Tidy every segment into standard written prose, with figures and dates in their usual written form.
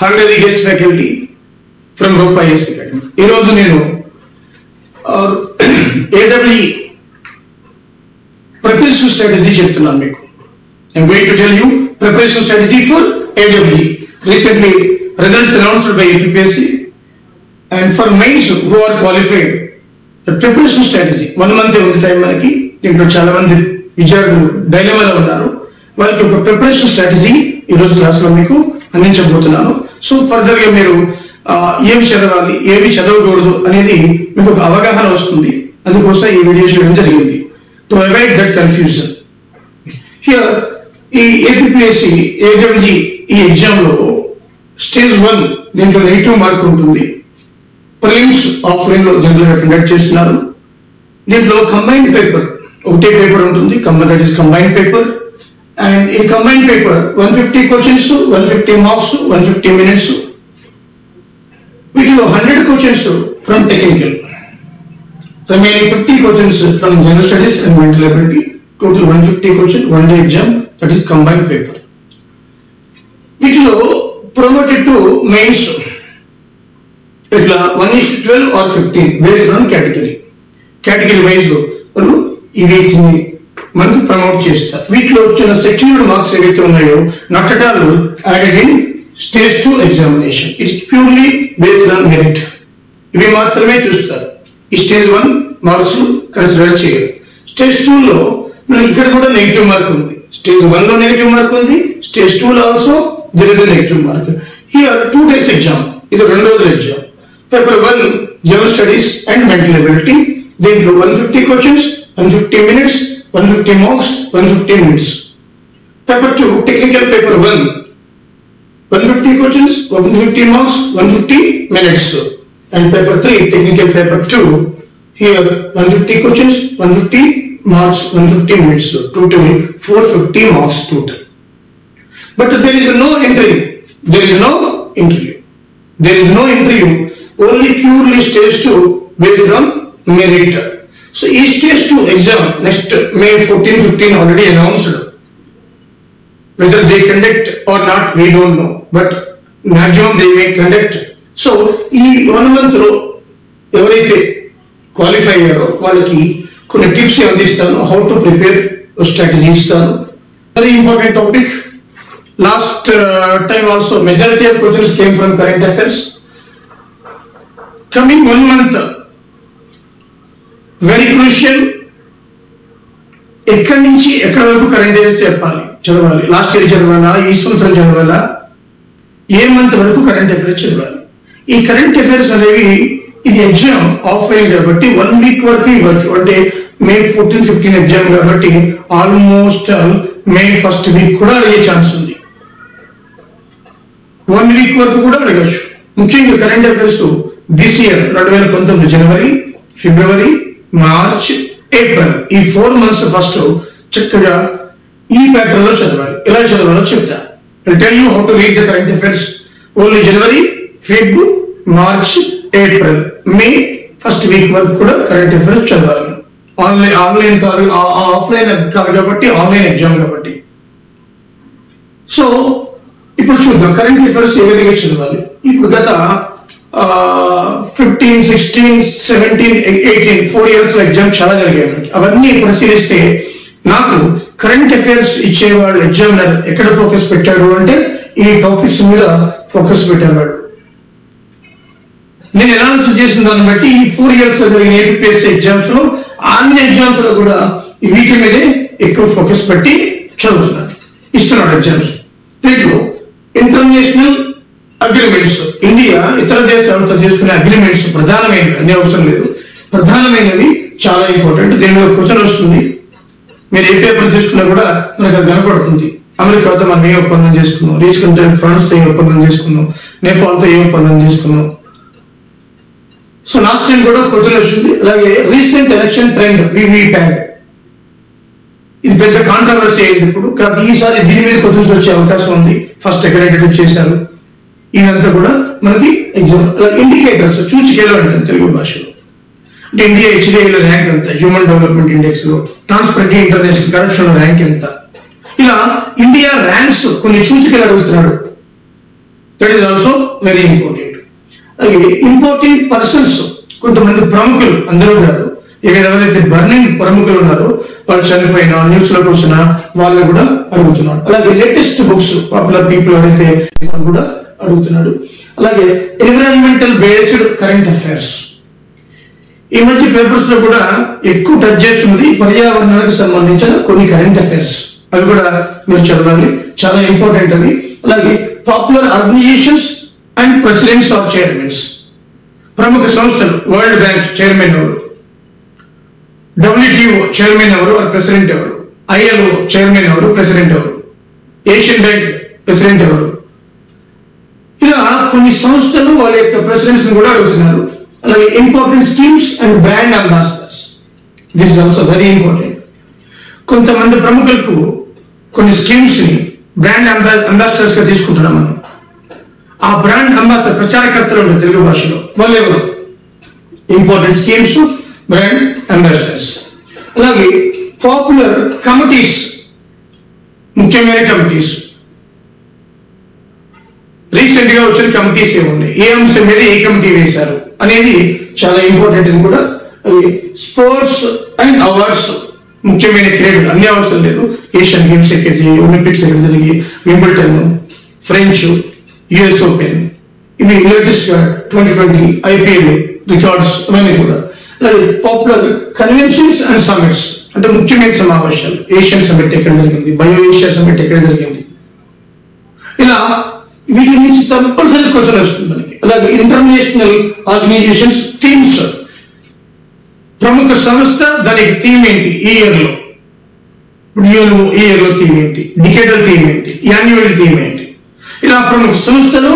honorary guest faculty from Ropa IAS Academy. ఈ రోజు నేను AWE preparation strategy చెప్తున్నాను మీకు. I'm going to tell you preparation strategy for AWE. Recently results announced by UPSC, and for mains who are qualified, the preparation strategy 1 month ఉంది time మనకి. దీంట్లో చాలా మంది విద్యార్థులు డైలమాలో ఉన్నారు. వాళ్ళకి ఒక ప్రిపరేషన్ స్ట్రాటజీ ఈరోజు క్లాస్లో మీకు అందించబోతున్నాను. సో ఫర్దర్గా మీరు ఏవి చదవాలి ఏవి చదవకూడదు అనేది మీకు ఒక అవగాహన వస్తుంది. అందుకోసం ఈ వీడియో చేయడం జరిగింది. To avoid that confusion here ఈ ఏపీఎస్సి AWE ఈ ఎగ్జామ్లో స్టేజ్ 1 దీంట్లో నెగిటివ్ మార్క్ ఉంటుంది. ప్రిలిమ్స్ ఆఫ్లైన్ లో జనరల్గా కండక్ట్ చేస్తున్నారు. దీంట్లో కంబైన్డ్ పేపర్ ఒకటే పేపర్ ఉంటుంది, that is combined paper. And ఈ combined paper 150 questions, 150 marks, 150 minutes. వీటిలో 100 questions from technical, remaining 50 questions from general studies and mental ability. Total 150 question, 1 day exam, that is combined paper. వీటిలో promoted to mains ఇట్లా 1:12 or 15 based on category wise వాళ్ళు ఈ వీటిని మనకు promote చేస్తారు. వీటిలో వచ్చిన సెక్యూర్డ్ మార్క్స్ ఏవైతే ఉన్నాయో not at all added in stage 2 examination. It's purely based on merit. ఇవి మాత్రమే చూస్తారు. ఈ స్టేజ్ 1 మార్క్స్ కన్సిడర్ చేయరు. స్టేజ్ 2లో ఇక్కడ కూడా నెగిటివ్ మార్క్ ఉంది. స్టేజ్ 1 లో నెగిటివ్ మార్క్ ఉంది, స్టేజ్ 2 లో also there is a negative mark. Here 2 days exam, ఇది 2వ రోజు exam. Paper 1 general studies and mental ability. దీంట్లో 150 questions, 150 minutes, 150 marks, 150 minutes. Paper 2 technical paper 1 150 questions, 150 marks, 150 minutes. And paper 3 technical paper 2 here 150 questions, 150 marks, 150 minutes. Total 450 marks total. But there is no interview. Only purely stage 2 based on merit. So each stage 2 exam next May 14-15 already announced. Whether they conduct or not, we don't know. But maximum they may conduct. So ఈ 1 month లో ఎవరైతే qualify అయ్యారో వాళ్ళకి కొన్ని tips అందిస్తాను. How to prepare strategy ఇస్తాను. Very important topic. Last time also majority of questions came from current affairs. Coming 1 month very crucial. ఎక్కడి నుంచి ఎక్కడి వరకు కరెంట్ అఫైర్స్ చదవాలి. లాస్ట్ ఇయర్ చదవాలా, ఈ సంవత్సరం చదవాలా, ఏ మంత్ వరకు కరెంట్ అఫైర్స్ చదవాలి. ఈ కరెంట్ అఫైర్స్ అనేవి ఇది ఎగ్జామ్ ఆఫ్లైన్ కాబట్టి 1 week వరకు ఇవ్వచ్చు. అంటే May 14-15 ఎగ్జామ్ కాబట్టి ఆల్మోస్ట్ May 1st week కూడా అడిగే ఛాన్స్ ఉంది. 1 week వరకు కూడా అడగచ్చు. ముఖ్యంగా current affairs this year 2019 January, February, March, April ఈ 4 months ఫస్ట్ చక్కగా ఈ ప్యాటర్న్ లో చదవాలి. ఎలా చదవాలో చెప్తా. I tell you how to read the current affairs. Only January, Feb, March, April, May 1st week వరకు కూడా కరెంట్ అఫైర్స్ చదవాలి. ఆన్లైన్ కాదు, ఆఫ్లైన్ కాదు కాబట్టి, ఆన్లైన్ ఎగ్జామ్ కాబట్టి. సో ఇప్పుడు చూద్దాం కరెంట్ అఫైర్స్ ఏ విధంగా చదవాలి. ఇప్పుడు గత 15, 16, 17, 18 4 years లో ఎగ్జామ్ చాలా జరిగాయి. అవన్నీ పరిశీలిస్తే నాకు కరెంట్ అఫైర్స్ ఇచ్చేవాళ్ళు ఎగ్జామినర్ ఎక్కడ ఫోకస్ పెట్టాడు అంటే ఈ టాపిక్స్ మీద ఫోకస్ పెట్టేవాడు. నేను అనాలిసిస్ చేసిన దాన్ని బట్టి ఈ 4 years లో జరిగిన ఏపీఎస్సీ ఎగ్జామ్స్ లో అన్ని ఎగ్జామ్స్ లో కూడా వీటి మీదే ఎక్కువ ఫోకస్ పెట్టి చదువుతున్నాడు, ఇస్తున్నాడు ఎగ్జామ్స్. దీంట్లో ఇంటర్నేషనల్ అగ్రిమెంట్స్, ఇండియా ఇతర దేశాలతో చేసుకునే అగ్రిమెంట్స్ ప్రధానమైనవి, అన్ని అవసరం లేదు, ప్రధానమైనవి చాలా ఇంపార్టెంట్. దీని మీద క్వశ్చన్ వస్తుంది. మీరు ఏ పేపర్ తీసుకున్నా కూడా మనకు అది కనపడుతుంది. అమెరికాతో మనం ఏ ఒప్పందం చేసుకున్నాం, రీసెంట్ ఫ్రాన్స్ తో ఏ ఒప్పందం చేసుకున్నాం, నేపాల్తో ఏ ఒప్పందం చేసుకున్నాం. సో లాస్ట్ టైం కూడా క్వశ్చన్ వచ్చింది. అలాగే రీసెంట్ ఎలక్షన్ ట్రెండ్ వివిప్యాట్, ఇది పెద్ద కాంట్రవర్సీ అయింది ఇప్పుడు. కాబట్టి ఈసారి దీని మీద క్వశ్చన్స్ వచ్చే అవకాశం ఉంది. ఫస్ట్ ఎక్కడ ఇంట్రడ్యూస్ చేశారు, ఇదంతా కూడా మనకి ఎగ్జామ్. ఇండికేటర్స్, సూచికలు అంటారు తెలుగు భాషలో. అంటే ఇండియా HDI ర్యాంక్ ఎంత, హ్యూమన్ డెవలప్మెంట్ ఇండెక్స్ లో, ట్రాన్స్పరెంట్ ఇంటర్నేషనల్ కరప్షన్ ర్యాంక్ ఎంత, ఇలా ఇండియా ర్యాంక్స్ కొన్ని సూచికలు అడుగుతున్నాడు. That is also very important. అలాగే ఇంపార్టెంట్ పర్సన్స్, కొంతమంది ప్రముఖులు, అందరూ కాదు, ఎవరైతే బర్నింగ్ ప్రముఖులు ఉన్నారో వాళ్ళు చనిపోయినా న్యూస్ లోకి వచ్చినా వాళ్ళని కూడా అడుగుతున్నాడు. అలాగే లేటెస్ట్ బుక్స్ పాపులర్ పీపుల్ ఎవరైతే కూడా అడుగుతున్నాడు. అలాగే ఎన్విరాన్మెంటల్ బేస్డ్ కరెంట్ అఫైర్స్, ఈ మధ్య పేపర్స్ లో కూడా ఎక్కువ టచ్ చేస్తున్నది పర్యావరణానికి సంబంధించిన కొన్ని కరెంట్ అఫైర్స్, అవి కూడా మీరు చదవాలి, చాలా ఇంపార్టెంట్ అవి. అలాగే popular organisations and presidents or chairmans, ప్రముఖ సంస్థలు, వరల్డ్ బ్యాంక్ చైర్మన్ ఎవరు, WTO చైర్మన్ ఎవరు, ప్రెసిడెంట్ ఎవరు, ILO చైర్మన్ ఎవరు, ప్రెసిడెంట్ ఎవరు, ఏషియన్ బ్యాంక్ ప్రెసిడెంట్ ఎవరు, ఇలా కొన్ని సంస్థలు వాళ్ళ యొక్క ప్రెసిడెంట్స్ కూడా అడుగుతున్నారు. అలాగే important schemes and brand ambassadors, this is also very important. కొంతమంది ప్రముఖులకు కొన్ని స్కీమ్స్ ని బ్రాండ్ అంబాసిడర్స్ గా తీసుకుంటున్నాం మనం. ఆ బ్రాండ్ అంబాసిడర్ ప్రచారకర్తలు ఉంటారు తెలుగు భాషలో, వాళ్ళు ఎవరు? Important schemes, brand ambassadors. అలాగే పాపులర్ కమిటీస్, ముఖ్యమైన కమిటీస్, రీసెంట్ గా వచ్చిన కమిటీస్ ఏమున్నాయి, ఏ అంశం మీద ఏ కమిటీ వేశారు అనేది చాలా ఇంపార్టెంట్. ఇది కూడా స్పోర్ట్స్ అండ్ అవార్డ్స్, ముఖ్యమైన క్రీడలు, అన్ని అవసరం లేదు, ఏషియన్ గేమ్స్ ఎక్కడ జరిగి, ఒలింపిక్స్ ఎక్కడ జరిగి, వింబుల్టన్, ఫ్రెంచ్, US ఓపెన్, ఇవి లేటెస్ట్ గా 2020 IPL రికార్డ్స్, ఇవన్నీ కూడా. అలాగే పాపులర్ కన్వెన్షన్స్ అండ్ సమిట్స్, అంటే ముఖ్యమైన సమావేశాలు, ఏషియన్ సమిట్ ఎక్కడ జరిగింది, బయో ఏషియా సమిట్ ఎక్కడ జరిగింది, ఇలా వీటి నుంచి తప్పనిసరి క్వశ్చన్ వస్తుంది. అలాగే ఇంటర్నేషనల్ ఆర్గనైజేషన్స్ థీమ్స్, ప్రముఖ సంస్థ దానికి థీమ్ ఏంటి ఈ ఇయర్ లో, ఈ ఇయర్ లో థీమ్ ఏంటి, డికేడల్ థీమ్ ఏంటి, యాన్యువల్ థీమ్ ఏంటి, ఇలా ప్రముఖ సంస్థలు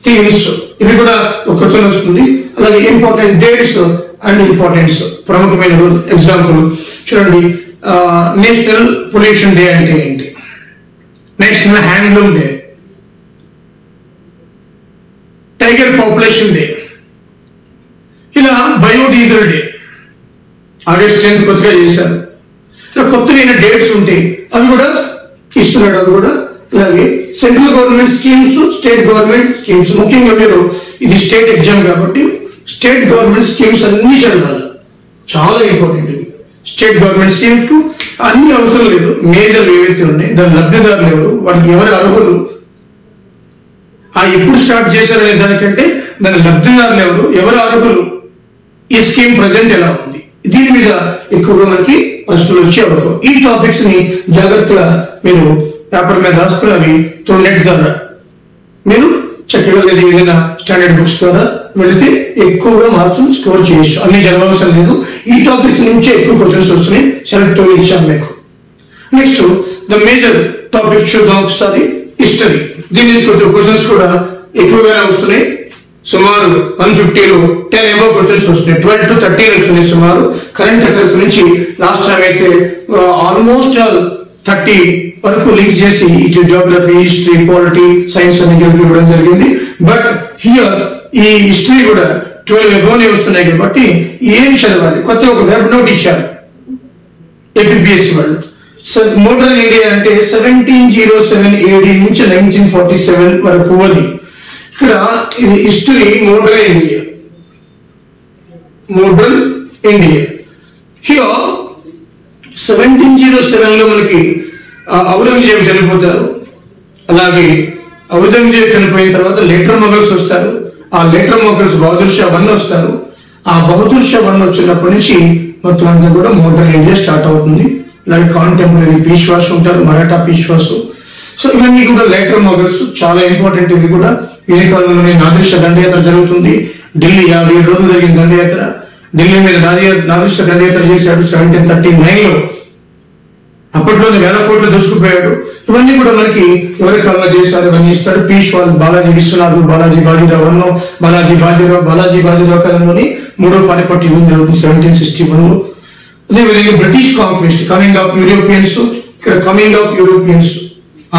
థీమ్స్, ఇవి కూడా ఒక క్వశ్చన్ వస్తుంది. అలాగే ఇంపార్టెంట్ డేట్స్ అండ్ ఇంపార్టెన్స్, ప్రముఖమైన రోజు. ఎగ్జాంపుల్ చూడండి, నేషనల్ పొల్యూషన్ డే అంటే ఏంటి, national handloom day, tiger population day, ఇలా బయోడీజిల్ డే, ఆగస్ట్ 10th కొత్తగా చేశారు. ఇలా కొత్తగా డేట్స్ ఉంటాయి, అవి కూడా ఇస్తున్నాడు. అది కూడా అలాగే central government schemes, state government schemes, ముఖ్యంగా మీరు ఇది స్టేట్ ఎగ్జామ్ కాబట్టి స్టేట్ గవర్నమెంట్ స్కీమ్స్ అన్ని చదవాలి, చాలా ఇంపార్టెంట్. ఇవి స్టేట్ గవర్నమెంట్ స్కీమ్స్ కు అన్ని అవసరం లేదు, మేజర్ ఏవైతే ఉన్నాయి దాని లబ్ధిదారులు ఎవరు, వాటికి ఎవరు అర్హులు, ఎప్పుడు స్టార్ట్ చేశారనే దానికంటే దాని లబ్ధిదారులు ఎవరు, ఎవరు అర్హులు, ఈ స్కీమ్ ప్రజెంట్ ఎలా ఉంది, దీని మీద ఎక్కువగా మనకి ప్రశ్నలు వచ్చే అవకాశం. ఈ టాపిక్స్ ని జాగ్రత్తగా మీరు పేపర్ మీద రాసుకుని అవి నెట్ ద్వారా మీరు చక్కగా లేదా ఏదైనా స్టాండర్డ్ బుక్స్ ద్వారా వెళితే ఎక్కువగా మార్క్స్ స్కోర్ చేయొచ్చు. అన్ని చదవవసరం లేదు, ఈ టాపిక్స్ నుంచే ఎక్కువ క్వశ్చన్స్ వస్తున్నాయి, సెలెక్ట్ ఇచ్చాను మీకు. నెక్స్ట్ ద మేజర్ టాపిక్ చూద్దాం ఒకసారి, హిస్టరీ. దీని నుంచి కొంచెం క్వశ్చన్స్ కూడా ఎక్కువగానే వస్తున్నాయి, సుమారు 150లో 10 above క్వశ్చన్స్ వస్తున్నాయి, 12 to 13 వస్తున్నాయి సుమారు. కరెంట్ అఫైర్స్ నుంచి లాస్ట్ టైం అయితే ఆల్మోస్ట్ 30 వరకు లింక్ చేసి ఇటు జియోగ్రఫీ, హిస్టరీ, పాలిటీ, సైన్స్ అని కలిపి ఇవ్వడం జరిగింది. బట్ హియర్ ఈ హిస్టరీ కూడా 12 above వస్తున్నాయి కాబట్టి ఏం చదవాలి, కొత్త ఒక వెబ్ నోట్ ఇచ్చారు APPSC వాళ్ళు. మోడర్న్ ఇండియా అంటే 1707 AD నుంచి 1947 వరకు అది. ఇక్కడ ఇది history, modern India, modern India. Here 1707 లో మనకి ఔరంగజేబు చనిపోతారు. అలాగే ఔరంగజేబు చనిపోయిన తర్వాత లేటర్ మొఘల్స్ వస్తారు. ఆ లేటర్ మొఘల్స్ బహదూర్ షా 1 వస్తారు. ఆ బహదూర్ షా 1 వచ్చినప్పటి నుంచి మొత్తం అంతా కూడా మోడర్న్ ఇండియా స్టార్ట్ అవుతుంది. అలాగే కాంటెంపరీ పీష్వాస్ ఉంటారు, మరాఠా పీష్వాస్. సో ఇవన్నీ కూడా లేటర్ మొఘల్స్, చాలా ఇంపార్టెంట్. ఇది కూడా ఈ కాలంలోనే నాదిర్ షా దండయాత్ర జరుగుతుంది. ఢిల్లీ 57 రోజులు జరిగిన దండయాత్ర. ఢిల్లీ మీద నాదిర్ షా దండయాత్ర చేశాడు 1739 లో. అప్పట్లోనే 1000 కోట్లు దోచుకుపోయాడు. ఇవన్నీ కూడా మనకి ఎవరి కాలంలో చేశారు, ఇవన్నీ ఇస్తాడు. పీష్వాల్ బాలాజీ విశ్వనాథ్, బాలాజీ బాజీరావు, బాలాజీ బాజీరావు కాలంలోని 3వ పానిపట్ యుద్ధం జరుగుతుంది 1761 లో. అదేవిధంగా British conquest, coming of Europeans, ఇక్కడ కమింగ్ ఆఫ్ యూరోపియన్స్,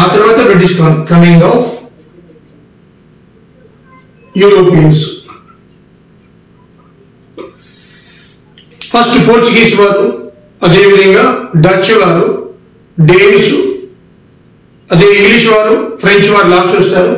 ఆ తర్వాత British coming of Europeans. First Portuguese వారు, అదేవిధంగా డచ్ వారు, డేన్స్, అదే ఇంగ్లీష్ వారు, ఫ్రెంచ్ వారు లాస్ట్ వస్తారు.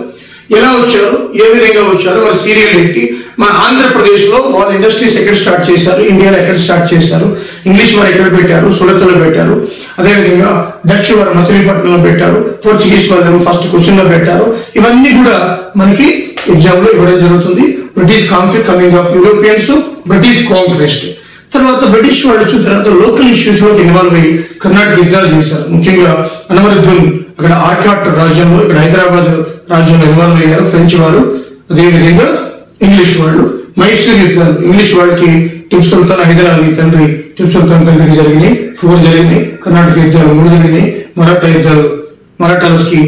ఎలా వచ్చారు, ఏ విధంగా వచ్చారు, వారి సీరియల్ ఏంటి, మన ఆంధ్రప్రదేశ్ లో వాళ్ళ ఇండస్ట్రీస్ ఎక్కడ స్టార్ట్ చేశారు, ఇండియాలో ఎక్కడ స్టార్ట్ చేశారు, ఇంగ్లీష్ వారు ఎక్కడ పెట్టారు, సూరత్ లో పెట్టారు, అదేవిధంగా డచ్ వారు మచిలీపట్నంలో పెట్టారు, పోర్చుగీస్ వాళ్ళు ఫస్ట్ క్వశ్చన్ లో పెట్టారు. ఇవన్నీ కూడా మనకి ఎగ్జామ్ లో ఇవ్వడం జరుగుతుంది. British conquest, coming of Europeans, British conquest. తర్వాత బ్రిటిష్ వాళ్ళు వచ్చిన తర్వాత లోకల్ ఇష్యూస్ లో ఇన్వాల్వ్ అయ్యి కర్ణాటక యుద్ధాలు చేశారు. ముఖ్యంగా అనమరుద్దీన్ అక్కడ ఆర్కాట్ రాజ్యంలో, ఇక్కడ హైదరాబాద్ రాజ్యంలో ఇన్వాల్వ్ అయ్యారు ఫ్రెంచ్ వారు. అదేవిధంగా ఇంగ్లీష్ వాళ్ళు. మైసూర్ యుద్ధాలు ఇంగ్లీష్ వాళ్ళకి టిప్పు సుల్తాన్ హైదర్ అలీ తండ్రి టిప్పు సుల్తాన్ తండ్రికి జరిగినాయి, 4 జరిగినాయి. కర్ణాటక యుద్ధాలు 3 జరిగినాయి. మరాఠా యుద్ధాలు మరాఠాలకి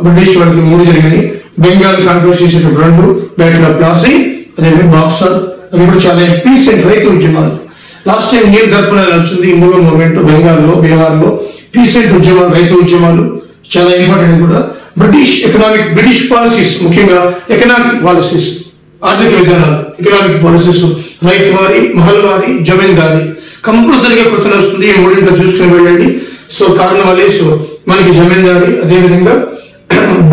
బ్రిటిష్ వాళ్ళకి 3 జరిగినాయి. బెంగాల్ కాన్ఫరెన్స్ చేసేటప్పుడు 2, బ్యాటిల్ ఆఫ్ ప్లాసీ, అదేవిధంగా బాక్సర్. అవి కూడా చాలా పీస్ అండ్ రైతు ఉద్యమాలు. లాస్ట్ టైం నీల్ దర్పణ వచ్చింది, మూడో మూమెంట్ బెంగాల్లో, బీహార్లో పీస్ అండ్ ఉద్యమాలు, రైతు ఉద్యమాలు చాలా ఇంపార్టెంట్ కూడా. బ్రిటిష్ పాలసీస్, ముఖ్యంగా ఎకనామిక్ పాలసీస్, ఆర్థిక విధానాలు, ఎకనామిక్ పాలసీస్, రైతు వారి, మహల్వారి, జమీందారి కంపల్సరీగా క్వశ్చన్ వస్తుంది. ఈ మూడింటిలో చూసుకుని వెళ్ళండి. సో కార్నవాలీస్ మనకి జమీందారి, అదేవిధంగా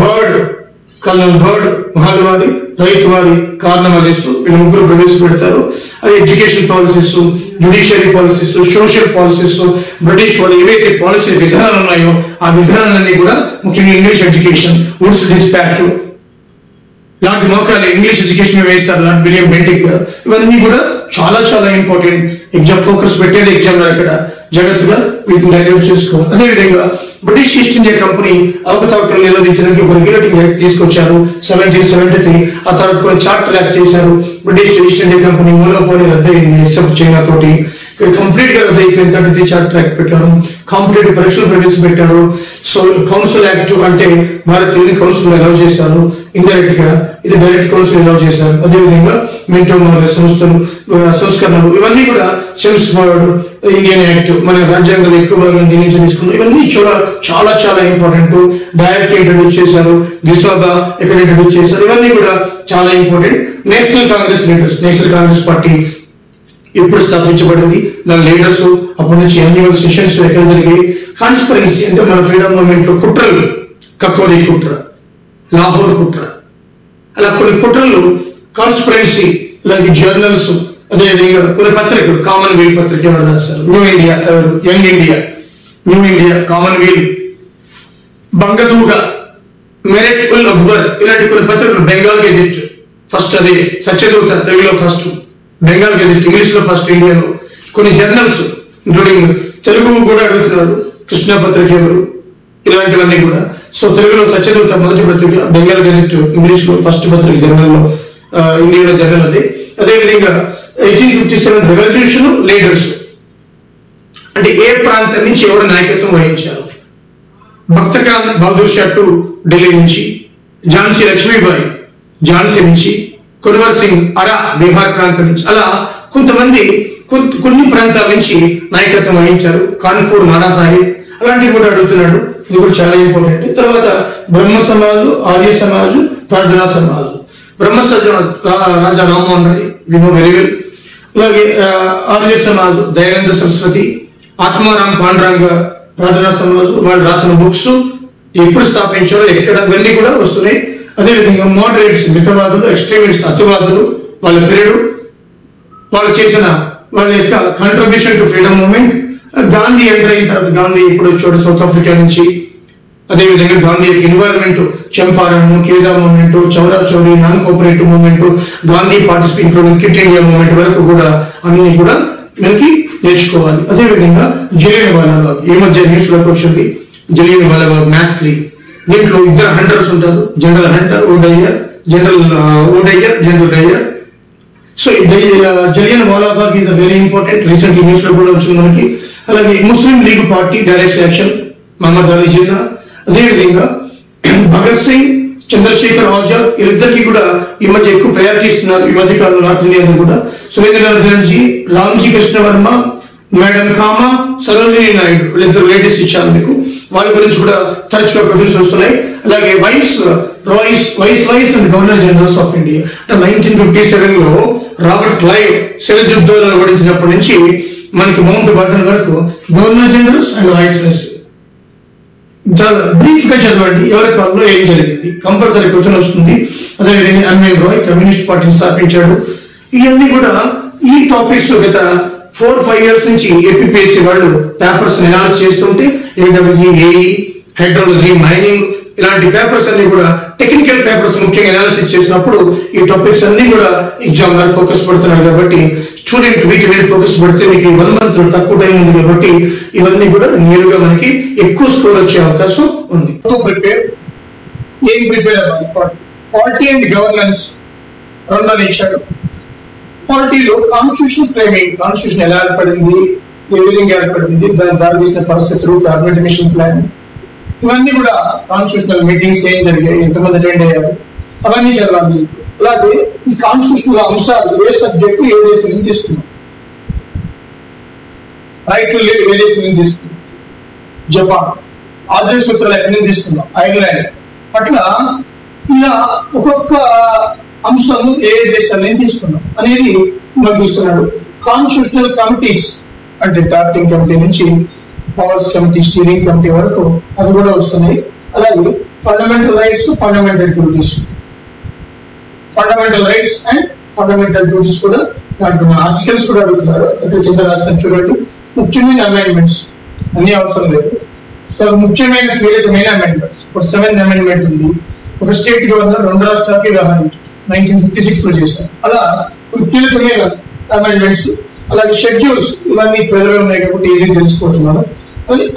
బర్డ్, కల్నల్ బర్డ్, మహల్వారి, రైతు వారి, కార్నవాలీస్, వీళ్ళు ముగ్గురు ప్రవేశపెడతారు. అది education policies, judiciary policies, social policies, British వాళ్ళు ఏవైతే పాలసీ విధానాలు ఉన్నాయో ఆ విధానాలన్నీ కూడా ముఖ్యంగా ఇంగ్లీష్ ఎడ్యుకేషన్, వుడ్స్ డిస్పాచ్ లాంటి మోకాలు ఇంగ్లీష్ ఎడ్యుకేషన్ వేస్తారు. లాంటి విలియం బెంటిక్, ఇవన్నీ కూడా చాలా చాలా ఇంపార్టెంట్. ఎగ్జామ్ ఫోకస్ పెట్టేది ఎగ్జామ్ లో ఇక్కడ జాగ్రత్తగా వీటిని డైరెక్ట్ చేసుకోవాలి. అదేవిధంగా బ్రిటిష్ ఈస్ట్ ఇండియా కంపెనీ అవకతవకలు నిరోధించడానికి ఒక రెగ్యులేటింగ్ యాక్ట్ తీసుకొచ్చారు 1773. ఆ తర్వాత కొన్ని చార్టర్ యాక్ట్ చేశారు. బ్రిటిష్ ఈస్ట్ ఇండియా కంపెనీ మూలపోయి రద్దయింది ఎక్సెప్ట్ చైనా తోటి. కంప్లీట్ గా రద్దయిపోయిన 33 చార్టర్ యాక్ట్ పెట్టారు. కాంపిటేటివ్ పరీక్షలు ప్రవేశపెట్టారు. సో కౌన్సిల్ యాక్ట్ అంటే భారతీయ కౌన్సిల్ అలౌ చేశారు. ఇండైరెక్ట్ గా ఇది డైరెక్ట్ కౌన్సిల్ అలౌ చేశారు. అదేవిధంగా మింటో మార్లే సంస్థలు, సంస్కరణలు, ఇవన్నీ కూడా చెమ్స్ఫర్డ్ ఇండియన్ యాక్ట్, మన రాజ్యాంగంలో ఎక్కువ భాగం దీని నుంచి తీసుకున్నాం. ఇవన్నీ చాలా చాలా ఇంపార్టెంట్. డైరెక్ట్ ఇంట్రడ్యూస్ చేశారు. దిశోగా ఎక్కడ ఇంట్రడ్యూస్ చేశారు. ఇవన్నీ కూడా చాలా important. National Congress leaders, national Congress party ఎప్పుడు స్థాపించబడింది, దాని లీడర్స్, అప్పటి నుంచి యాన్యువల్ సెషన్స్ ఎక్కడ జరిగాయి, కాన్స్పరెన్సీ అంటే మన ఫ్రీడమ్ మూవ్మెంట్ లో కుట్రలు, కకోరి కుట్ర, లాహోర్ కుట్ర, అలా కొన్ని కుట్రలు, కాన్స్పరెన్సీ, అలాగే జర్నల్స్, అదేవిధంగా కొన్ని పత్రికలు, కామన్వెల్త్ పత్రిక ఎవరు రాశారు, New India, young India, New India, commonwealth, బంగదూగ, మెరిట్ ఉల్ అక్బర్, ఇలాంటి కొన్ని పత్రికలు. బెంగాల్ గెజిట్ ఫస్ట్, అదే సత్యదూత తెలుగులో ఫస్ట్, బెంగాల్ గెజిట్ ఇంగ్లీష్ లో ఫస్ట్, ఇండియాలో కొన్ని జర్నల్స్ ఇంక్లూడింగ్ తెలుగు కూడా అడుగుతున్నారు. కృష్ణా పత్రిక ఎవరు, ఇలాంటివన్నీ కూడా. సో తెలుగులో సత్యదూత మొదటి పత్రిక, బెంగాల్ గెజిట్ ఇంగ్లీష్ లో ఫస్ట్ పత్రిక జర్నల్లో, ఇండియాలో జర్నల్ అది. అదేవిధంగా 1857 రెవల్యూషన్ లీడర్స్ అంటే ఏ ప్రాంతం నుంచి ఎవరు నాయకత్వం వహించారు. భక్తకాన్ బహదూర్ షా టు ఢిల్లీ నుంచి, ఝాన్సీ లక్ష్మీబాయి ఝాన్సీ నుంచి, కున్వర్ సింగ్ అరా బీహార్ ప్రాంతం నుంచి, అలా కొంతమంది కొన్ని ప్రాంతాల నుంచి నాయకత్వం వహించారు. కాన్పూర్ నానా సాహెబ్, అలాంటివి కూడా అడుగుతున్నాడు. ఇది కూడా చాలా ఇంపార్టెంట్. తర్వాత బ్రహ్మ సమాజు, Arya Samaj, Prarthana Samaj. Brahmo Samaj Raja Rammohan Roy, we know very well. అలాగే ఆర్య సమాజు దయానంద సరస్వతి, ఆత్మారాం పాండురంగ, ప్రార్థనా సమాజు, వాళ్ళు రాసిన బుక్స్ ఎప్పుడు స్థాపించారో ఎక్కడ, ఇవన్నీ కూడా వస్తున్నాయి. అదేవిధంగా మోడరేట్స్, మితవాదులు, ఎక్స్ట్రీమిస్ట్, అతివాదులు, వాళ్ళ పీరియడ్, వాళ్ళు చేసిన వాళ్ళ యొక్క contribution to freedom movement. Gandhi enter అయిన తర్వాత, గాంధీ ఇప్పుడు వచ్చాడు సౌత్ ఆఫ్రికా నుంచి. అదేవిధంగా గాంధీ యొక్క environment, Champaran, Kheda movement, Chaura Chauri, non cooperative movement, Gandhi participate including quit India movement వరకు కూడా అన్ని కూడా మనకి నేర్చుకోవాలి. అదేవిధంగా జలియన్ వాలాబాగ్, ఈ మధ్య న్యూస్ లోకి వచ్చింది, జలియన్ వాలాబాగ్ మ్యాస్క్రీ. దీంట్లో 2 హంటర్స్ ఉంటారు, general hunter, O'Dwyer, general Dyer. So Jallian Wallabagh is very important. Recently news లో కూడా వచ్చింది మనకి. అలాగే Muslim League party direct action, Mohammad Ali Jinnah. అదేవిధంగా భగత్ సింగ్, చంద్రశేఖర్ ఆజాద్, వీళ్ళిద్దరికి కూడా ఈ మధ్య ఎక్కువ ప్రయారిటీ ఇస్తున్నారు ఈ మధ్య కాలంలో నార్త్ ఇండియాలో కూడా. సురేంద్రనాథ్ బెనర్జీ, రామ్జీ కృష్ణ వర్మ, మేడం కామా, సరోజినీ నాయుడు, వీళ్ళిద్దరు లేటెస్ట్ ఇచ్చారు మీకు. వాళ్ళ గురించి కూడా తరచుగా క్వశ్చన్స్ వస్తున్నాయి. అలాగే vice and governor generals of India. 1957 లో రాబర్ట్ క్లైవ్ సెలజుద్దౌలాను ఓడించినప్పటి నుంచి మనకి మౌంట్ బాటన్ వరకు governor generals and vice president. చాలా బ్రీఫ్ గా చదవండి. ఎవరి కాలంలో ఏం జరిగింది, కంపల్సరీ క్వశ్చన్ వస్తుంది. అదేవిధంగా ఎంఎన్ రాయ్ కమ్యూనిస్ట్ పార్టీని స్థాపించాడు. ఇవన్నీ కూడా ఈ టాపిక్స్ గత 4-5 years నుంచి ఏపీపీఎస్సీ వాళ్ళు పేపర్స్ అనాలిసిస్ చేస్తుంటే ఏడబ్ల్యూ, ఏఈ, హైడ్రాలజీ, మైనింగ్ ఇలాంటి పేపర్స్ అన్ని కూడా టెక్నికల్ పేపర్స్ ముఖ్యంగా అనాలిసిస్ చేసినప్పుడు ఈ టాపిక్స్ అన్ని కూడా ఎగ్జామ్ మీద ఫోకస్ పడుతున్నారు. కాబట్టి స్టూడెంట్ వీటి మీద ఫోకస్ పడితే మీకు 1 month తక్కువ టైం ఉంది కాబట్టి ఇవన్నీ కూడా నేరుగా మనకి ఎక్కువ స్కోర్ వచ్చే అవకాశం ఉంది. ఏం ప్రిపేర్ అవ్వాలి? పాలిటీ అండ్ గవర్నెన్స్ రెండోది ఇచ్చాడు. పాలిటీలో కాన్స్టిట్యూషన్ ఫ్రేమింగ్, కాన్స్టిట్యూషన్ ఎలా ఏర్పడింది, ఏ విధంగా ఏర్పడింది, దాని దారితీసిన పరిస్థితులు, క్యాబినెట్ మిషన్ ప్లాన్, ఇవన్నీ కూడా కాన్స్టిట్యూషనల్ మీటింగ్స్ ఏం జరిగాయి, ఎంతమంది అటెండ్ అయ్యారు, అవన్నీ చదవాలి. అలాగే ఈ కాన్స్టిట్యూషనల్ అంశాలు ఏ సబ్జెక్టు ఏ దేశం నుంచి తీసుకున్నాం, రైట్ టు లివ్ ఏ దేశం నుంచి తీసుకున్నాం, జపాన్, ఆదర్శ సూత్రాలు ఎక్కడి నుంచి తీసుకున్నాం, ఐర్లాండ్, అట్లా ఇలా ఒక్కొక్క అంశాలు ఏ దేశాల నుంచి తీసుకున్నాం అనేది మనకు ఇస్తున్నాడు. కాన్స్టిట్యూషనల్ కమిటీస్ అంటే డ్రాఫ్టింగ్ కమిటీ నుంచి పవర్స్ కమిటీ, స్టీరింగ్ కమిటీ వరకు అవి కూడా వస్తున్నాయి. అలాగే fundamental rights, fundamental duties, fundamental rights and fundamental duties కూడా దాంట్లో ఆర్టికల్స్ కూడా అడుగుతున్నారు. అక్కడ కింద రాసిన చూడండి. ముఖ్యమైన అమెండ్మెంట్స్ అన్ని అవసరం లేదు. సో ముఖ్యమైన కీలకమైన అమెండ్మెంట్స్, ఒక 7th అమెండ్మెంట్ ఉంది. ఒక స్టేట్ గవర్నర్ 2 రాష్ట్రాలకి వ్యవహరించారు, 1956 లో చేశారు. అలా కొన్ని కీలకమైన అమెండ్మెంట్స్. అలాగే షెడ్యూల్స్ ఇవన్నీ 12 ఉన్నాయి కాబట్టి ఈజీ తెలుసుకుంటున్నాను.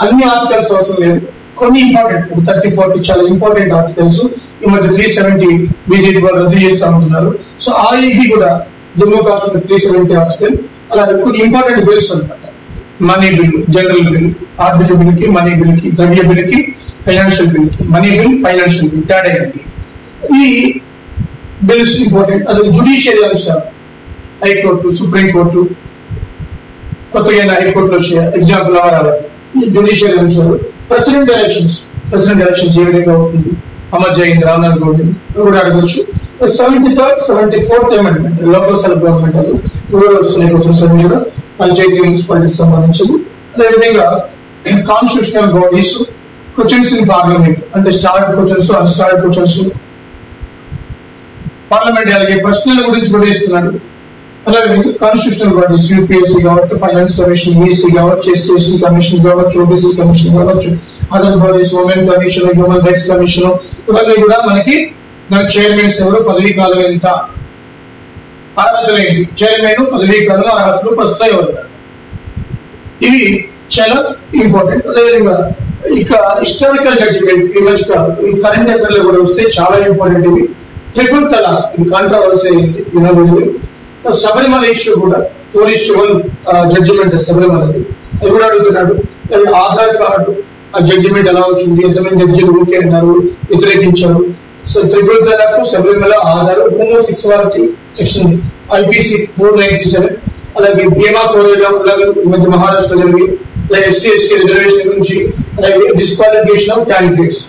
అన్ని ఆర్టికల్స్ అవసరం లేదు, కొన్ని ఇంపార్టెంట్ 30-40 చాలా ఇంపార్టెంట్ ఆర్టికల్స్ ఈ మధ్య 370 బీజేపీ వాళ్ళు రద్దు చేస్తూ ఉంటున్నారు. సో ఆ ఇది కూడా జమ్మూ కాశ్మీర్ 370 ఆర్టికల్. అలాగే కొన్ని ఇంపార్టెంట్ బిల్స్ అనమాట. మనీ బిల్, జనరల్ బిల్, ఆర్థిక బిల్ కి, మనీ బిల్ కి, ద్రవ్య బిల్ కి, ఫైనాన్షియల్ బిల్ కి, మనీ బిల్, ఫైనాన్షియల్ బిల్ తేడా ఏంటి, ఈ బిల్స్ ఇంపార్టెంట్. అలాగే జుడిషియల్ అంశాలు, హైకోర్టు, సుప్రీంకోర్టు, కొత్తగా హైకోర్టులో వచ్చే ఎగ్జాంపుల్ అమరావతి, జుడిషియల్ అంశాలు. ప్రెసిడెంట్ ఎలక్షన్స్ ఏ విధంగా అవుతుంది, అమర్ జైన్, రామ్నాథ్ కోవింద్ కూడా అడగచ్చు. 73rd, 74th amendment local self government అది కూడా వస్తున్నాయి క్వశ్చన్స్ అన్ని కూడా పంచాయతీ మున్సిపాలిటీకి సంబంధించింది. అదేవిధంగా constitutional bodies, questions in parliament అంటే start questions, unstarred questions, parliament అలాగే ప్రశ్నల గురించి కూడా ఇస్తున్నాడు. అలాగే కాన్స్టిట్యూషనల్ బాడీస్ యూపీఎస్సీ కావచ్చు, ఫైనాన్స్ కమిషన్, ఈసీ కావచ్చు, ఎస్సీ కమిషన్ కావచ్చు, ఓబీసీ కమిషన్ కావచ్చు, other bodies, women commission, human rights commission, ఇవన్నీ కూడా మనకి చైర్మన్స్ ఎవరు, పదవీ కాలం ఎంత, అర్హతలు ఏంటి, చైర్మన్ పదవీ కాలం అర్హతలు ప్రస్తుతం ఎవరు, ఇవి చాలా ఇంపార్టెంట్. అదేవిధంగా ఇక హిస్టారికల్ జడ్జిమెంట్ ఈ కరెంట్ అఫైర్ లో కూడా వస్తే చాలా ఇంపార్టెంట్. ఇవి ట్రిపుల్ తలాక్, ఇది కాంట్రవర్సీ అయింది. సో శబరిమల ఇష్యూ కూడా 4:1 జడ్జిమెంట్ శబరిమలది, అది కూడా అడుగుతున్నాడు. ఆధార్ కార్డు ఆ జడ్జిమెంట్ ఎలా వచ్చింది, ఎంతమంది జడ్జిలు ఓకే అన్నారు, వ్యతిరేకించారు. So triple talaq, Sabarimala, Aadhaar, homosexuality section IPC 497, అలాగే భీమా కోరేగా ఈ మధ్య మహారాష్ట్ర జరిగి, అలాగే SC/ST రిజర్వేషన్ గురించి, అలాగే డిస్క్వాలిఫికేషన్ ఆఫ్ క్యాండిడేట్స్,